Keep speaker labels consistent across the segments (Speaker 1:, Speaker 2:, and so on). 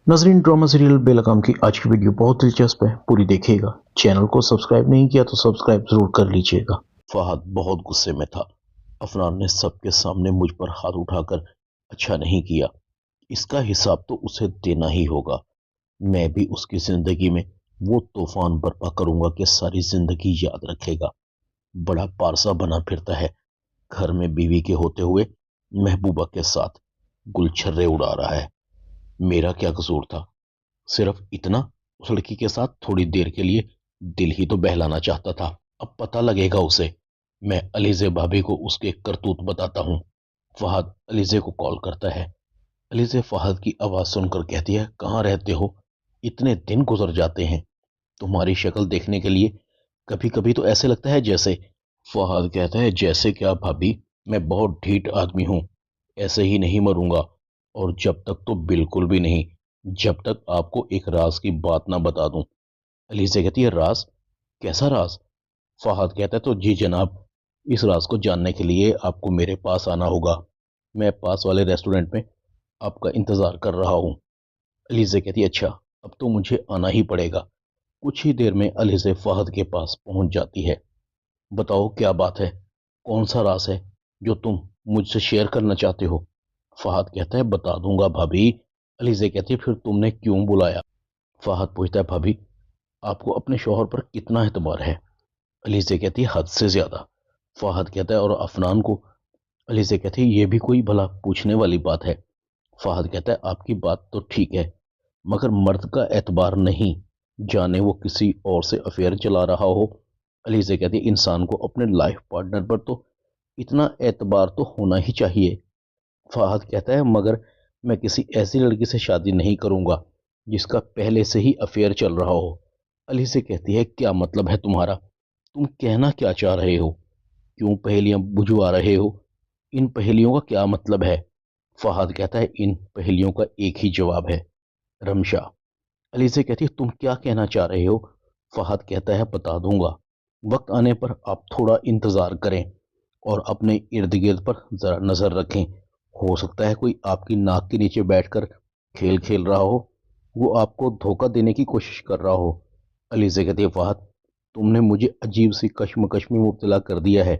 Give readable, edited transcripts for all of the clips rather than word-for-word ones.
Speaker 1: नाजरीन, drama serial बेलगाम की आज की वीडियो बहुत दिलचस्प है, पूरी देखिएगा। चैनल को सब्सक्राइब नहीं किया तो सब्सक्राइब जरूर कर लीजिएगा।
Speaker 2: फहद बहुत गुस्से में था। अफनान ने सबके सामने मुझ पर हाथ उठाकर अच्छा नहीं किया। इसका हिसाब तो उसे देना ही होगा। मैं भी उसकी जिंदगी में वो तूफान बर्पा करूंगा कि सारी जिंदगी याद रखेगा। बड़ा पारसा बना फिरता है, घर में बीवी के होते हुए महबूबा के साथ गुलछर्रे उड़ा रहा है। मेरा क्या कसूर था? सिर्फ इतना, उस लड़की के साथ थोड़ी देर के लिए दिल ही तो बहलाना चाहता था। अब पता लगेगा उसे। मैं अलीजे भाभी को उसके करतूत बताता हूँ। फहद अलीजे को कॉल करता है। अलीजे फहद की आवाज सुनकर कहती है, कहाँ रहते हो? इतने दिन गुजर जाते हैं, तुम्हारी शक्ल देखने के लिए कभी कभी तो ऐसे लगता है जैसे। फहद कहता है, जैसे क्या भाभी, मैं बहुत ढीठ आदमी हूँ, ऐसे ही नहीं मरूंगा। और जब तक तो बिल्कुल भी नहीं, जब तक आपको एक राज की बात ना बता दूं। अलीसे कहती है, राज? कैसा राज? फहद कहता है, तो जी जनाब, इस राज को जानने के लिए आपको मेरे पास आना होगा। मैं पास वाले रेस्टोरेंट में आपका इंतजार कर रहा हूँ। अलीसे कहती है, अच्छा, अब तो मुझे आना ही पड़ेगा। कुछ ही देर में अलीसे फहद के पास पहुंच जाती है। बताओ क्या बात है, कौन सा राज है जो तुम मुझसे शेयर करना चाहते हो? फहद कहता है, बता दूंगा भाभी। अलीजे कहती है, फिर तुमने क्यों बुलाया? फहद पूछता है, भाभी, आपको अपने शौहर पर कितना एतबार है? अलीजे कहती है, हद से ज्यादा। फहद कहता है, और अफनान को? अलीजे कहती है, ये भी कोई भला पूछने वाली बात है? फहद कहता है, आपकी बात तो ठीक है, मगर मर्द का एतबार नहीं, जाने वो किसी और से अफेयर चला रहा हो। अलीजे कहती है, इंसान को अपने लाइफ पार्टनर पर तो इतना एतबार तो होना ही चाहिए। फहद कहता है, मगर मैं किसी ऐसी लड़की से शादी नहीं करूंगा जिसका पहले से ही अफेयर चल रहा हो। अली से कहती है, क्या मतलब है तुम्हारा? तुम कहना क्या चाह रहे हो? क्यों पहेलियां बुझवा रहे हो? इन पहेलियों का क्या मतलब है? फहद कहता है, इन पहेलियों का एक ही जवाब है, रमशा। अली से कहती है, तुम क्या कहना चाह रहे हो? फहद कहता है, बता दूंगा, वक्त आने पर आप थोड़ा इंतजार करें और अपने इर्द गिर्द पर जरा नजर रखें। हो सकता है कोई आपकी नाक के नीचे बैठकर खेल खेल रहा हो, वो आपको धोखा देने की कोशिश कर रहा हो। अली से कहती है, फहद, तुमने मुझे अजीब सी कश्मकश में मुब्तला कर दिया है।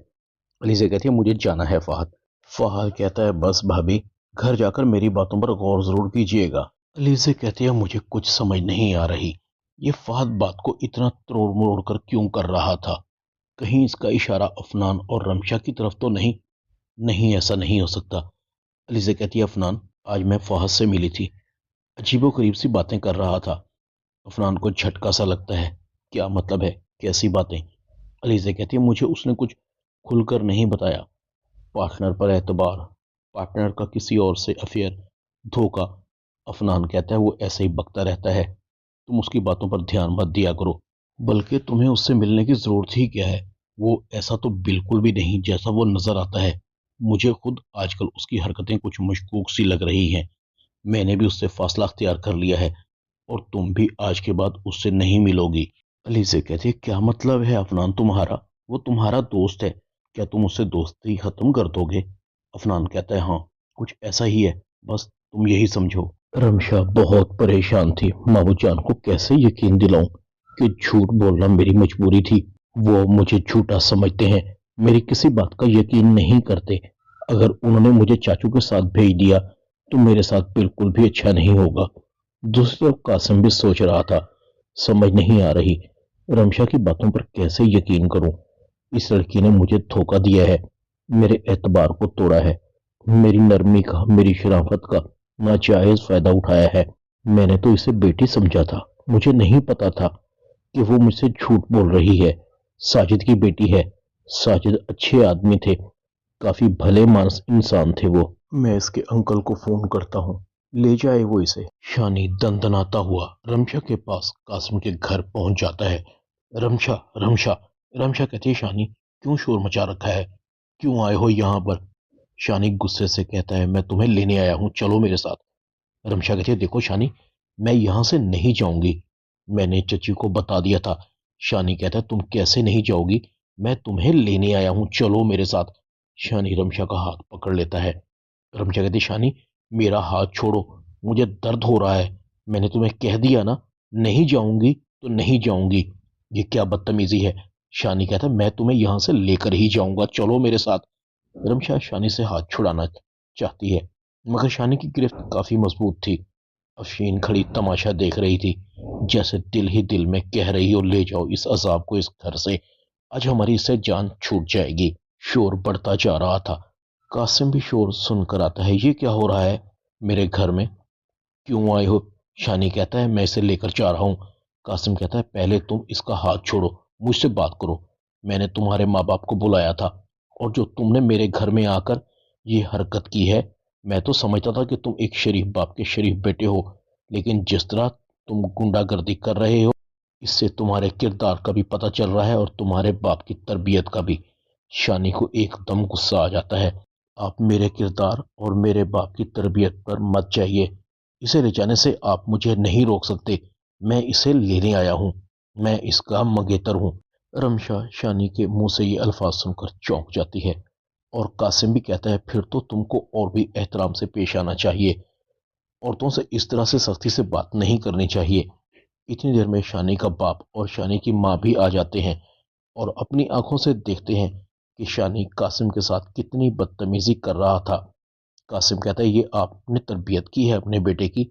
Speaker 2: अली से कहती है, मुझे जाना है फहद। फहद कहता है, बस भाभी, घर जाकर मेरी बातों पर गौर जरूर कीजिएगा। अली से कहती है, मुझे कुछ समझ नहीं आ रही, ये फहद बात को इतना तोड़ मरोड़ कर क्यों कर रहा था? कहीं इसका इशारा अफनान और रमशा की तरफ तो नहीं? नहीं, ऐसा नहीं हो सकता। अलीज़ा कहती है, अफनान आज मैं फहद से मिली थी, अजीबो करीब सी बातें कर रहा था। अफनान को झटका सा लगता है। क्या मतलब है, कैसी बातें? अलीज़ा कहती है, मुझे उसने कुछ खुलकर नहीं बताया। पार्टनर पर एतबार, पार्टनर का किसी और से अफेयर, धोखा। अफनान कहता है, वो ऐसे ही बकता रहता है, तुम उसकी बातों पर ध्यान मत दिया करो। बल्कि तुम्हें उससे मिलने की जरूरत ही क्या है? वो ऐसा तो बिल्कुल भी नहीं जैसा वो नजर आता है। मुझे खुद आजकल उसकी हरकतें कुछ मशकूक सी लग रही हैं। मैंने भी उससे फासला अख्तियार कर लिया है, और तुम भी आज के बाद उससे नहीं मिलोगी। अली से कहती है, क्या मतलब है अफनान तुम्हारा? वो तुम्हारा दोस्त है, क्या तुम उससे दोस्ती खत्म कर दोगे? अफनान कहता है, हाँ, कुछ ऐसा ही है, बस तुम यही समझो। रमशा बहुत परेशान थी, माबू जान को कैसे यकीन दिलाऊं कि झूठ बोलना मेरी मजबूरी थी। वो मुझे झूठा समझते हैं, मेरी किसी बात का यकीन नहीं करते। अगर उन्होंने मुझे चाचू के साथ भेज दिया तो मेरे साथ बिल्कुल भी अच्छा नहीं होगा। दूसरी तरफ कासिम भी सोच रहा था, समझ नहीं आ रही, रमशा की बातों पर कैसे यकीन करूं? इस लड़की ने मुझे धोखा दिया है, मेरे एतबार को तोड़ा है, मेरी नरमी का, मेरी शराफत का नाजायज फायदा उठाया है। मैंने तो इसे बेटी समझा था, मुझे नहीं पता था कि वो मुझसे झूठ बोल रही है। साजिद की बेटी है। साजिद अच्छे आदमी थे, काफी भले मानस इंसान थे वो। मैं इसके अंकल को फोन करता हूँ, ले जाए वो इसे। शानी दंदनाता हुआ रमशा के पास कासिम के घर पहुंच जाता है। रमशा, रमशा, रमशा कहती है, शानी, क्यों शोर मचा रखा है? क्यों आए हो यहाँ पर? शानी गुस्से से कहता है, मैं तुम्हें लेने आया हूँ, चलो मेरे साथ। रमशा कहती है, देखो शानी, मैं यहां से नहीं जाऊंगी, मैंने चची को बता दिया था। शानी कहता है, तुम कैसे नहीं जाओगी? मैं तुम्हें लेने आया हूं, चलो मेरे साथ। शानी रमशा का हाथ पकड़ लेता है। रमशा कहती है, शानी, मेरा हाथ छोड़ो, मुझे दर्द हो रहा है। میں نے تمہیں کہہ دیا نا، نہیں جاؤں گی تو نہیں جاؤں گی۔ یہ کیا بدتمیزی ہے؟ شانی کہتا ہے میں تمہیں یہاں سے لے کر ہی جاؤں گا، چلو میرے ساتھ۔ رمشا شانی سے ہاتھ چھڑانا چاہتی ہے مگر شانی کی گرفت کافی مضبوط تھی۔ افشین کھڑی تماشا دیکھ رہی تھی، جیسے دل ہی دل میں کہہ رہی ہو لے جاؤ اس عذاب کو اس گھر سے، آج ہماری اس سے جان چھوٹ جائے گی۔ شور بڑھتا جا رہا تھا۔ قاسم بھی شور سن کر آتا ہے، یہ کیا ہو رہا ہے میرے گھر میں، کیوں آئے ہو؟ شانی کہتا ہے میں اسے لے کر جا رہا ہوں۔ قاسم کہتا ہے پہلے تم اس کا ہاتھ چھوڑو، مجھ سے بات کرو۔ میں نے تمہارے ماں باپ کو بلایا تھا، اور جو تم نے میرے گھر میں آ کر یہ حرکت کی ہے، میں تو سمجھتا تھا کہ تم ایک شریف باپ کے شریف بیٹے ہو، لیکن جس طرح تم گنڈا گردی کر رہے ہو، اس سے تمہارے کردار کا بھی پتہ چل رہا ہے اور تمہارے باپ کی تربیت کا بھی۔ شانی کو ایک دم غصہ آ جاتا ہے۔ آپ میرے کردار اور میرے باپ کی تربیت پر مت جائیے، اسے لے جانے سے آپ مجھے نہیں روک سکتے، میں اسے لینے آیا ہوں، میں اس کا منگیتر ہوں۔ رمشا شانی کے منہ سے یہ الفاظ سن کر چونک جاتی ہے، اور قاسم بھی کہتا ہے پھر تو تم کو اور بھی احترام سے پیش آنا چاہیے، عورتوں سے اس طرح سے سختی سے بات نہیں کرنی چاہیے۔ اتنی دیر میں شانی کا باپ اور شانی کی ماں بھی آ جاتے ہیں اور اپنی آنکھوں سے دیکھتے ہیں کہ شانی قاسم کے ساتھ کتنی بدتمیزی کر رہا تھا۔ قاسم کہتا ہے یہ آپ نے تربیت کی ہے اپنے بیٹے کی،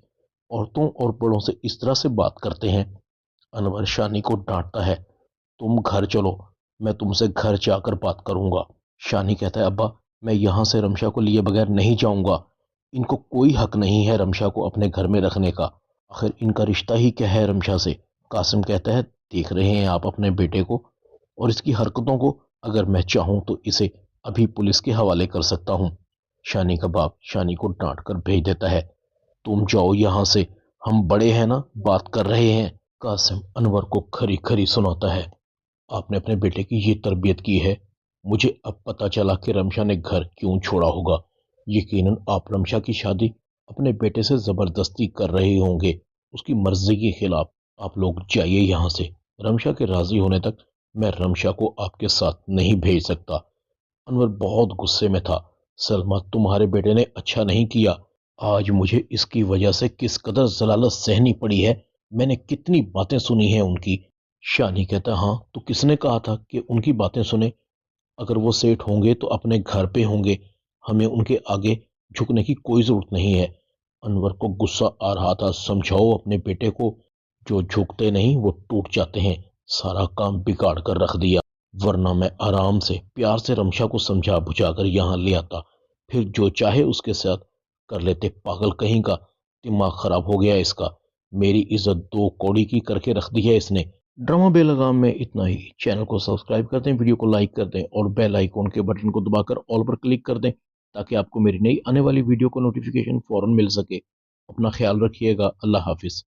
Speaker 2: عورتوں اور بڑوں سے اس طرح سے بات کرتے ہیں؟ انور شانی کو ڈانٹتا ہے، تم گھر چلو، میں تم سے گھر جا کر بات کروں گا۔ شانی کہتا ہے ابا میں یہاں سے رمشا کو لیے بغیر نہیں جاؤں گا، ان کو کوئی حق نہیں ہے رمشا کو اپنے گھر میں رکھنے کا، آخر ان کا رشتہ ہی کیا ہے رمشا سے۔ قاسم کہتا ہے دیکھ رہے ہیں آپ اپنے بیٹے کو اور اس کی حرکتوں کو، اگر میں چاہوں تو اسے ابھی پولیس کے حوالے کر سکتا ہوں۔ شانی کا باپ شانی کو ڈانٹ کر بھیج دیتا ہے، تم جاؤ یہاں سے، ہم بڑے ہیں نا، بات کر رہے ہیں۔ قاسم انور کو کھری کھری سناتا ہے، آپ نے اپنے بیٹے کی یہ تربیت کی ہے، مجھے اب پتا چلا کہ رمشا نے گھر کیوں چھوڑا ہوگا، یقیناً آپ رمشا کی شادی اپنے بیٹے سے زبردستی کر رہے ہوں گے، اس کی مرضی کے خلاف۔ آپ لوگ جائیے یہاں سے، رمشا کے راضی ہونے تک میں رمشا کو آپ کے ساتھ نہیں بھیج سکتا۔ انور بہت غصے میں تھا، سلمہ تمہارے بیٹے نے اچھا نہیں کیا، آج مجھے اس کی وجہ سے کس قدر ضلالت سہنی پڑی ہے، میں نے کتنی باتیں سنی ہیں ان کی۔ شانی کہتا ہاں تو کس نے کہا تھا کہ ان کی باتیں سنیں، اگر وہ سیٹ ہوں گے تو اپنے گھر پہ ہوں گے، ہمیں ان کے آگے جھکنے کی کوئی ضرورت نہیں ہے۔ انور کو غصہ آ رہا تھا، سمجھاؤ اپنے بیٹے کو، جو جھکتے نہیں وہ ٹوٹ جاتے ہیں، سارا کام بگاڑ کر رکھ دیا، ورنہ میں آرام سے پیار سے رمشا کو سمجھا بجھا کر یہاں لے آتا، پھر جو چاہے اس کے ساتھ کر لیتے۔ پاگل کہیں کا، دماغ خراب ہو گیا اس کا، میری عزت دو کوڑی کی کر کے رکھ دی ہے اس نے۔ ڈرامہ بے لگام میں اتنا ہی، چینل کو سبسکرائب کر دیں، ویڈیو کو لائک کر دیں اور بیل آئیکن کے بٹن کو دبا کر آل پر کلک کر دیں تاکہ آپ کو میری نئی آنے والی ویڈیو کو نوٹیفیکیشن فوراً مل سکے۔ اپنا خیال رکھیے گا، اللہ حافظ۔